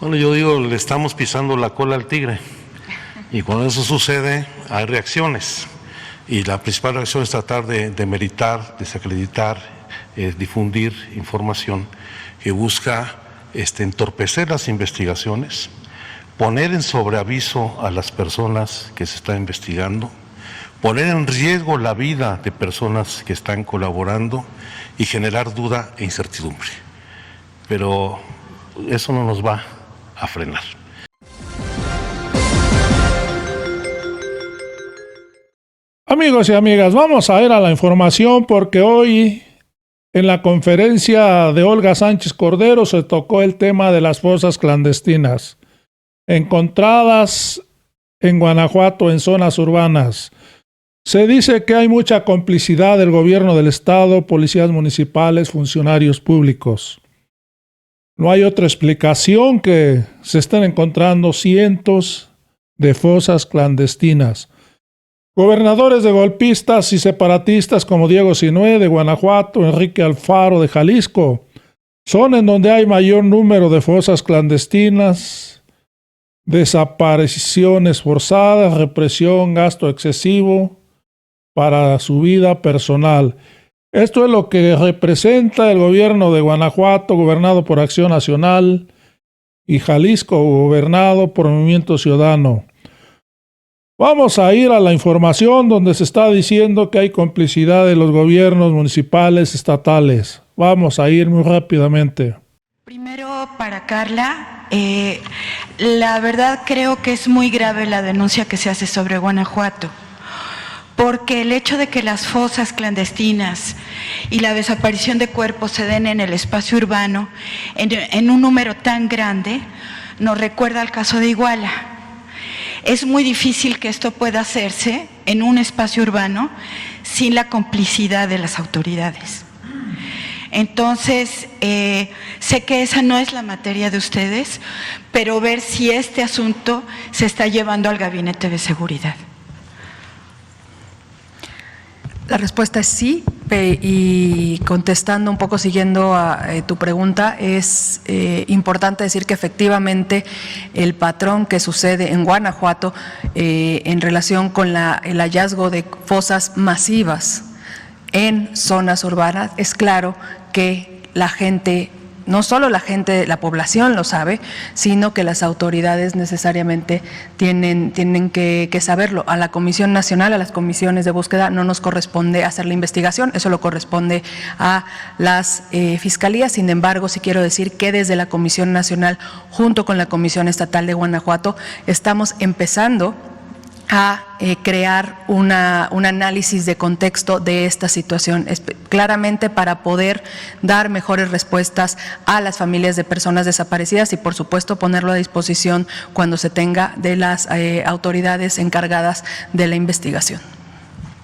Bueno, yo digo, le estamos pisando la cola al tigre y cuando eso sucede hay reacciones y la principal reacción es tratar de demeritar, desacreditar, difundir información que busca entorpecer las investigaciones, poner en sobreaviso a las personas que se están investigando, poner en riesgo la vida de personas que están colaborando y generar duda e incertidumbre. Pero eso no nos va a frenar. Amigos y amigas, vamos a ir a la información porque hoy en la conferencia de Olga Sánchez Cordero se tocó el tema de las fosas clandestinas encontradas en Guanajuato en zonas urbanas. Se dice que hay mucha complicidad del gobierno del estado, policías municipales, funcionarios públicos. No hay otra explicación que se estén encontrando cientos de fosas clandestinas. Gobernadores de golpistas y separatistas como Diego Sinue de Guanajuato, Enrique Alfaro de Jalisco, son en donde hay mayor número de fosas clandestinas, desapariciones forzadas, represión, gasto excesivo para su vida personal. Esto es lo que representa el gobierno de Guanajuato, gobernado por Acción Nacional, y Jalisco, gobernado por Movimiento Ciudadano. Vamos a ir a la información donde se está diciendo que hay complicidad de los gobiernos municipales, estatales. Vamos a ir muy rápidamente. Primero, para Carla, la verdad creo que es muy grave la denuncia que se hace sobre Guanajuato, porque el hecho de que las fosas clandestinas y la desaparición de cuerpos se den en el espacio urbano en un número tan grande nos recuerda al caso de Iguala. Es muy difícil que esto pueda hacerse en un espacio urbano sin la complicidad de las autoridades. Entonces, sé que esa no es la materia de ustedes, pero ver si este asunto se está llevando al Gabinete de Seguridad. La respuesta es sí, y contestando un poco, siguiendo a tu pregunta, es importante decir que efectivamente el patrón que sucede en Guanajuato en relación con el hallazgo de fosas masivas en zonas urbanas, es claro que la gente, no solo la gente, la población lo sabe, sino que las autoridades necesariamente tienen que saberlo. A la Comisión Nacional, a las comisiones de búsqueda, no nos corresponde hacer la investigación, eso lo corresponde a las fiscalías. Sin embargo, sí quiero decir que desde la Comisión Nacional, junto con la Comisión Estatal de Guanajuato, estamos empezando a crear un análisis de contexto de esta situación, claramente para poder dar mejores respuestas a las familias de personas desaparecidas y, por supuesto, ponerlo a disposición cuando se tenga de las autoridades encargadas de la investigación.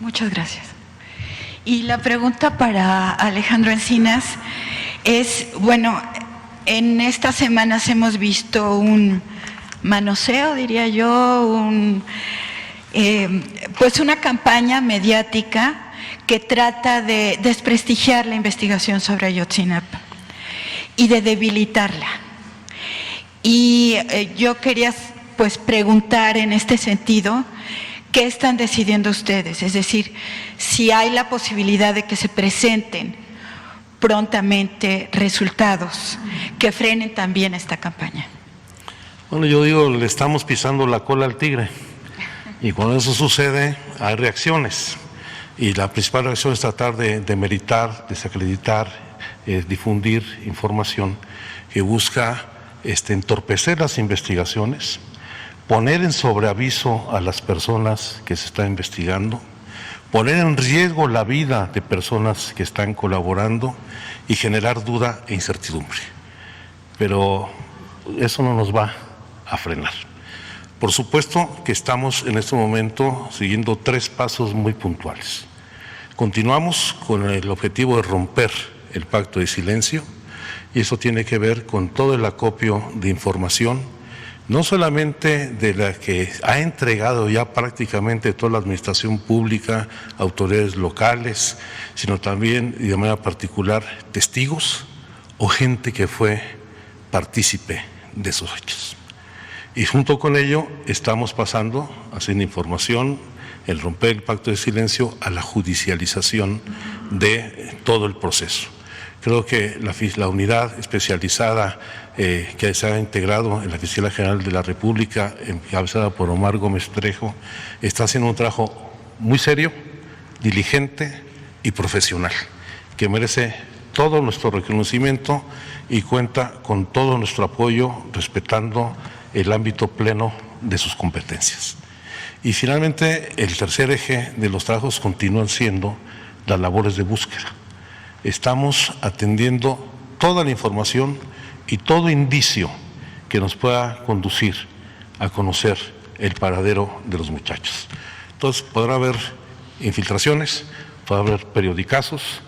Muchas gracias. Y la pregunta para Alejandro Encinas es, bueno, en estas semanas hemos visto un manoseo, diría yo, pues una campaña mediática que trata de desprestigiar la investigación sobre Ayotzinapa y de debilitarla. Y yo quería pues preguntar en este sentido, ¿qué están decidiendo ustedes? Es decir, si hay la posibilidad de que se presenten prontamente resultados que frenen también esta campaña. Bueno, yo digo, le estamos pisando la cola al tigre y cuando eso sucede hay reacciones y la principal reacción es tratar de demeritar, desacreditar, difundir información que busca entorpecer las investigaciones, poner en sobreaviso a las personas que se están investigando, poner en riesgo la vida de personas que están colaborando y generar duda e incertidumbre. Pero eso no nos va a frenar. Por supuesto que estamos en este momento siguiendo 3 pasos muy puntuales. Continuamos con el objetivo de romper el pacto de silencio y eso tiene que ver con todo el acopio de información, no solamente de la que ha entregado ya prácticamente toda la administración pública, autoridades locales, sino también y de manera particular testigos o gente que fue partícipe de esos hechos. Y junto con ello estamos pasando, haciendo información, el romper el pacto de silencio, a la judicialización de todo el proceso. Creo que la unidad especializada que se ha integrado en la Fiscalía General de la República, encabezada por Omar Gómez Trejo, está haciendo un trabajo muy serio, diligente y profesional, que merece todo nuestro reconocimiento y cuenta con todo nuestro apoyo, respetando el ámbito pleno de sus competencias. Y finalmente, el tercer eje de los trabajos continúan siendo las labores de búsqueda. Estamos atendiendo toda la información y todo indicio que nos pueda conducir a conocer el paradero de los muchachos. Entonces, podrá haber infiltraciones, podrá haber periodicazos,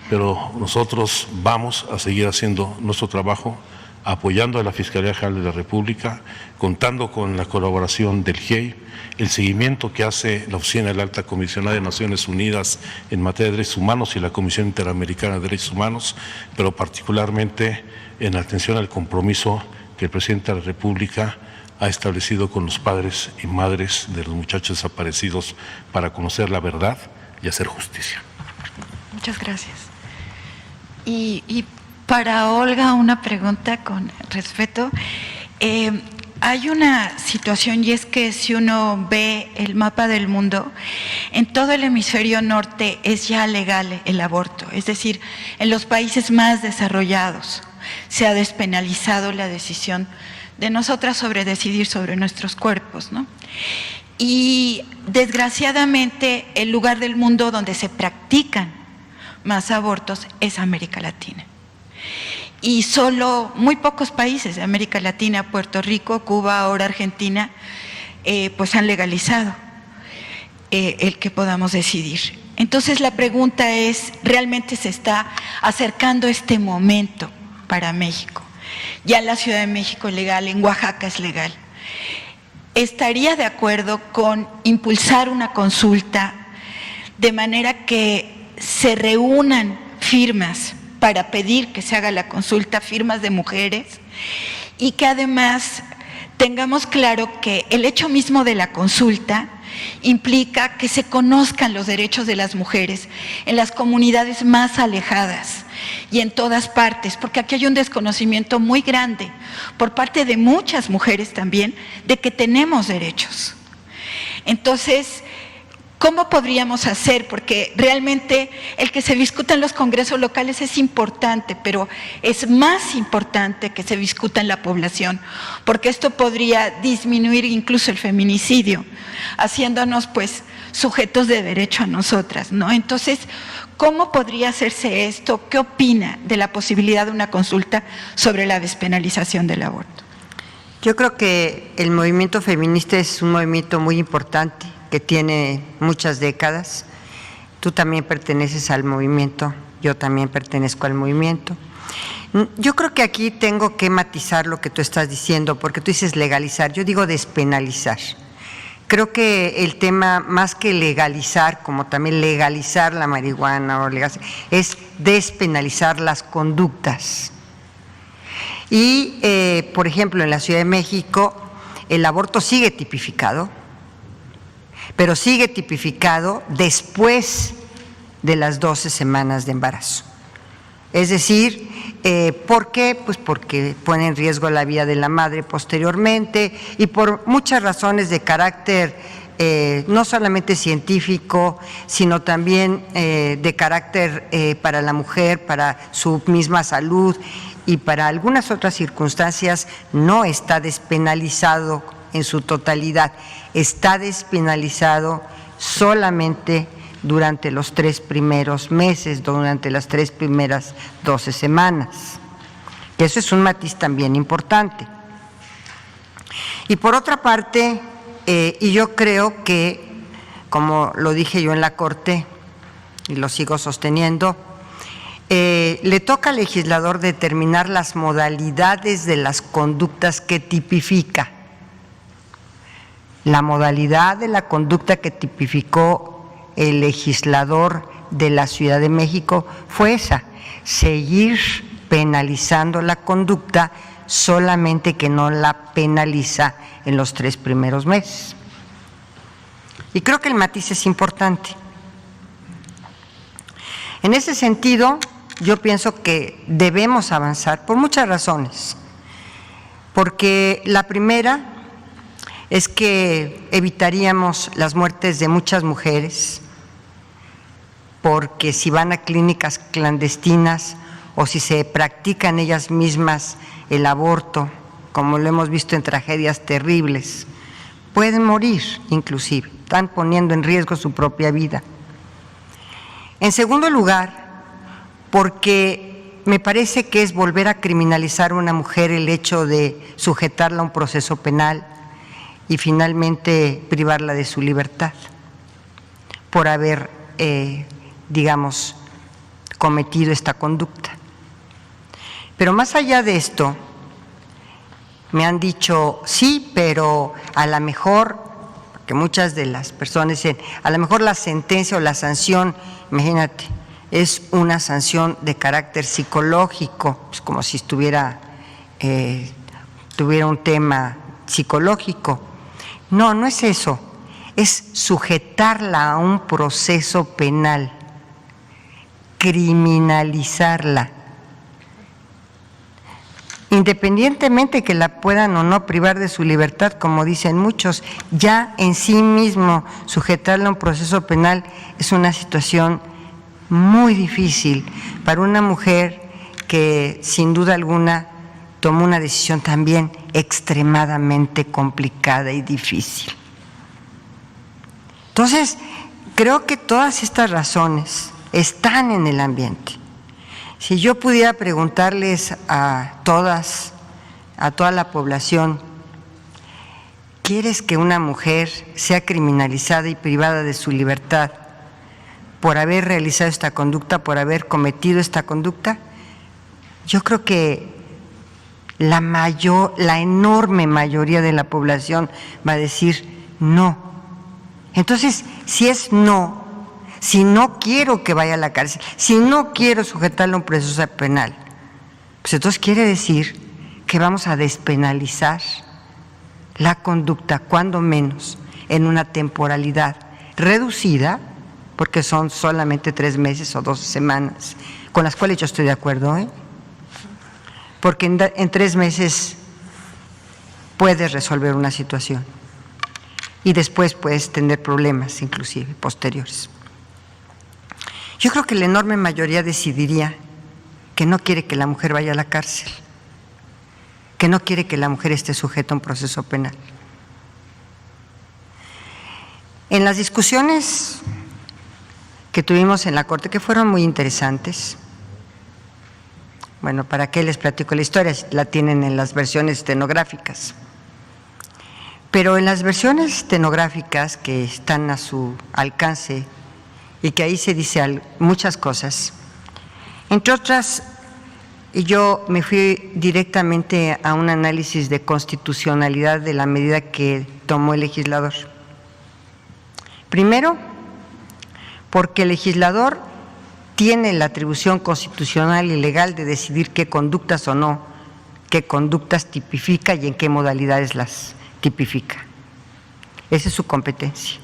pero nosotros vamos a seguir haciendo nuestro trabajo, apoyando a la Fiscalía General de la República, contando con la colaboración del GIEI, el seguimiento que hace la Oficina de la Alta Comisionada de Naciones Unidas en materia de derechos humanos y la Comisión Interamericana de Derechos Humanos, pero particularmente en atención al compromiso que el presidente de la República ha establecido con los padres y madres de los muchachos desaparecidos para conocer la verdad y hacer justicia. Muchas gracias. Y para Olga, una pregunta con respeto. Hay una situación, y es que si uno ve el mapa del mundo, en todo el hemisferio norte es ya legal el aborto, es decir, en los países más desarrollados se ha despenalizado la decisión de nosotras sobre decidir sobre nuestros cuerpos, ¿no? Y desgraciadamente el lugar del mundo donde se practican más abortos es América Latina. Y solo muy pocos países de América Latina, Puerto Rico, Cuba, ahora Argentina, pues han legalizado el que podamos decidir. Entonces la pregunta es, ¿realmente se está acercando este momento para México? Ya en la Ciudad de México es legal, en Oaxaca es legal. ¿Estaría de acuerdo con impulsar una consulta de manera que se reúnan firmas para pedir que se haga la consulta, firmas de mujeres, y que además tengamos claro que el hecho mismo de la consulta implica que se conozcan los derechos de las mujeres en las comunidades más alejadas y en todas partes, porque aquí hay un desconocimiento muy grande por parte de muchas mujeres también de que tenemos derechos. Entonces, ¿cómo podríamos hacer? Porque realmente el que se discuta en los congresos locales es importante, pero es más importante que se discuta en la población, porque esto podría disminuir incluso el feminicidio, haciéndonos pues sujetos de derecho a nosotras, ¿no? Entonces, ¿cómo podría hacerse esto? ¿Qué opina de la posibilidad de una consulta sobre la despenalización del aborto? Yo creo que el movimiento feminista es un movimiento muy importante, que tiene muchas décadas. Tú también perteneces al movimiento, yo también pertenezco al movimiento. Yo creo que aquí tengo que matizar lo que tú estás diciendo, porque tú dices legalizar, yo digo despenalizar. Creo que el tema, más que legalizar, como también legalizar la marihuana o legalizar, es despenalizar las conductas. Y, por ejemplo, en la Ciudad de México, el aborto sigue tipificado, pero sigue tipificado después de las 12 semanas de embarazo. Es decir, ¿por qué? Pues porque pone en riesgo la vida de la madre posteriormente y por muchas razones de carácter no solamente científico, sino también de carácter para la mujer, para su misma salud y para algunas otras circunstancias, no está despenalizado en su totalidad, está despenalizado solamente durante los 3 primeros meses, durante las 3 primeras 12 semanas. Eso es un matiz también importante. Y por otra parte, y yo creo que, como lo dije yo en la Corte, y lo sigo sosteniendo, le toca al legislador determinar las modalidades de las conductas que tipifica. La modalidad de la conducta que tipificó el legislador de la Ciudad de México fue esa, seguir penalizando la conducta solamente que no la penaliza en los 3 primeros meses. Y creo que el matiz es importante. En ese sentido, yo pienso que debemos avanzar por muchas razones, porque la primera es que evitaríamos las muertes de muchas mujeres, porque si van a clínicas clandestinas o si se practican ellas mismas el aborto, como lo hemos visto en tragedias terribles, pueden morir inclusive, están poniendo en riesgo su propia vida. En segundo lugar, porque me parece que es volver a criminalizar a una mujer el hecho de sujetarla a un proceso penal y finalmente privarla de su libertad por haber, digamos, cometido esta conducta. Pero más allá de esto, me han dicho, sí, pero a lo mejor, que muchas de las personas dicen, a lo mejor la sentencia o la sanción, imagínate, es una sanción de carácter psicológico, pues como si tuviera un tema psicológico. No, no es eso, es sujetarla a un proceso penal, criminalizarla. Independientemente que la puedan o no privar de su libertad, como dicen muchos, ya en sí mismo sujetarla a un proceso penal es una situación muy difícil para una mujer que sin duda alguna tomó una decisión también extremadamente complicada y difícil. Entonces, creo que todas estas razones están en el ambiente. Si yo pudiera preguntarles a toda la población, ¿quieres que una mujer sea criminalizada y privada de su libertad por haber realizado esta conducta, por haber cometido esta conducta? Yo creo que la enorme mayoría de la población va a decir no. Entonces, si es no, si no quiero que vaya a la cárcel, si no quiero sujetarle a un proceso penal, pues entonces quiere decir que vamos a despenalizar la conducta, cuando menos, en una temporalidad reducida, porque son solamente 3 meses o 12 semanas, con las cuales yo estoy de acuerdo, porque en 3 meses puedes resolver una situación y después puedes tener problemas, inclusive posteriores. Yo creo que la enorme mayoría decidiría que no quiere que la mujer vaya a la cárcel, que no quiere que la mujer esté sujeta a un proceso penal. En las discusiones que tuvimos en la Corte, que fueron muy interesantes, bueno, ¿para qué les platico la historia? La tienen en las versiones estenográficas. Pero en las versiones estenográficas que están a su alcance y que ahí se dice muchas cosas, entre otras, yo me fui directamente a un análisis de constitucionalidad de la medida que tomó el legislador. Primero, porque el legislador tiene la atribución constitucional y legal de decidir qué conductas o no, qué conductas tipifica y en qué modalidades las tipifica. Esa es su competencia.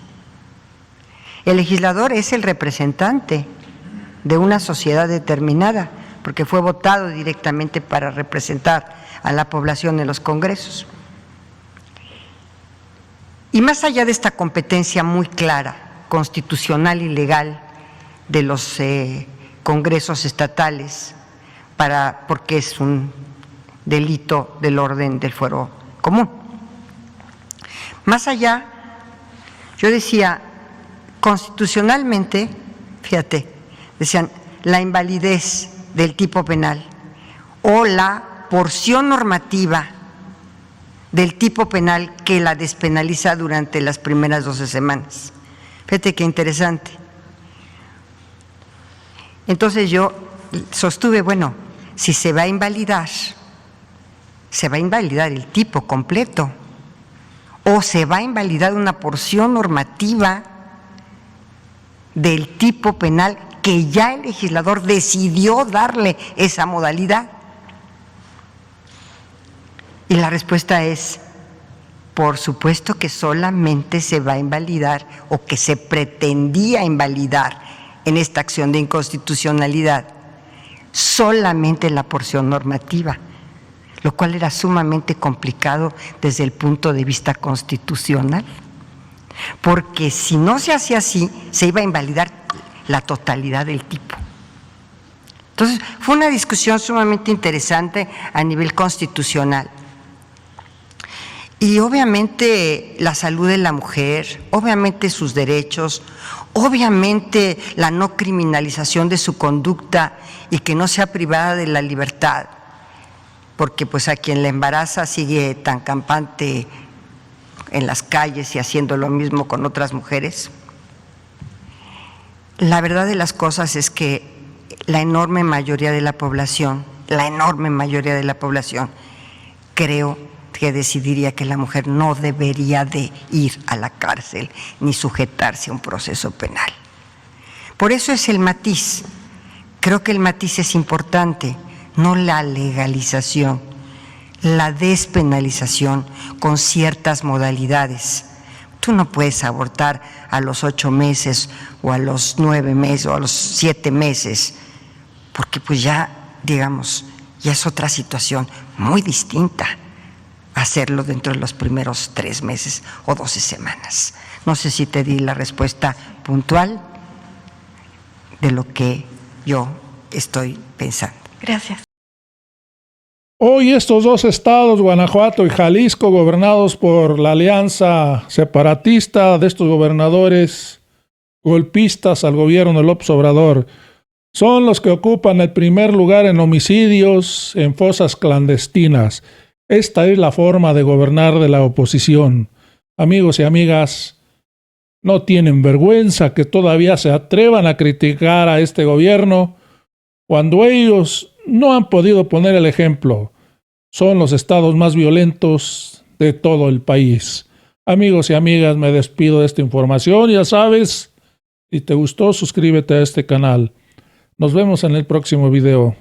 El legislador es el representante de una sociedad determinada, porque fue votado directamente para representar a la población en los congresos. Y más allá de esta competencia muy clara, constitucional y legal de los congresos estatales, porque es un delito del orden del fuero común. Más allá, yo decía, constitucionalmente, fíjate, decían, la invalidez del tipo penal o la porción normativa del tipo penal que la despenaliza durante las primeras 12 semanas. Fíjate qué interesante. Entonces yo sostuve, bueno, si se va a invalidar el tipo completo o se va a invalidar una porción normativa del tipo penal que ya el legislador decidió darle esa modalidad. Y la respuesta es, por supuesto que solamente se va a invalidar o que se pretendía invalidar en esta acción de inconstitucionalidad solamente la porción normativa, lo cual era sumamente complicado desde el punto de vista constitucional, porque si no se hacía así, se iba a invalidar la totalidad del tipo. Entonces, fue una discusión sumamente interesante a nivel constitucional. Y obviamente la salud de la mujer, obviamente sus derechos, obviamente la no criminalización de su conducta y que no sea privada de la libertad, porque pues a quien la embaraza sigue tan campante en las calles y haciendo lo mismo con otras mujeres. La verdad de las cosas es que la enorme mayoría de la población, creo que decidiría que la mujer no debería de ir a la cárcel ni sujetarse a un proceso penal. Por eso es el matiz. Creo que el matiz es importante, no la legalización, la despenalización con ciertas modalidades. Tú no puedes abortar a los 8 meses o a los 9 meses o a los 7 meses, porque pues ya, digamos, ya es otra situación muy distinta hacerlo dentro de los primeros 3 meses o 12 semanas. No sé si te di la respuesta puntual de lo que yo estoy pensando. Gracias. Hoy estos dos estados, Guanajuato y Jalisco, gobernados por la alianza separatista de estos gobernadores golpistas al gobierno de López Obrador, son los que ocupan el primer lugar en homicidios en fosas clandestinas. Esta es la forma de gobernar de la oposición. Amigos y amigas, no tienen vergüenza que todavía se atrevan a criticar a este gobierno cuando ellos no han podido poner el ejemplo. Son los estados más violentos de todo el país. Amigos y amigas, me despido de esta información. Ya sabes, si te gustó, suscríbete a este canal. Nos vemos en el próximo video.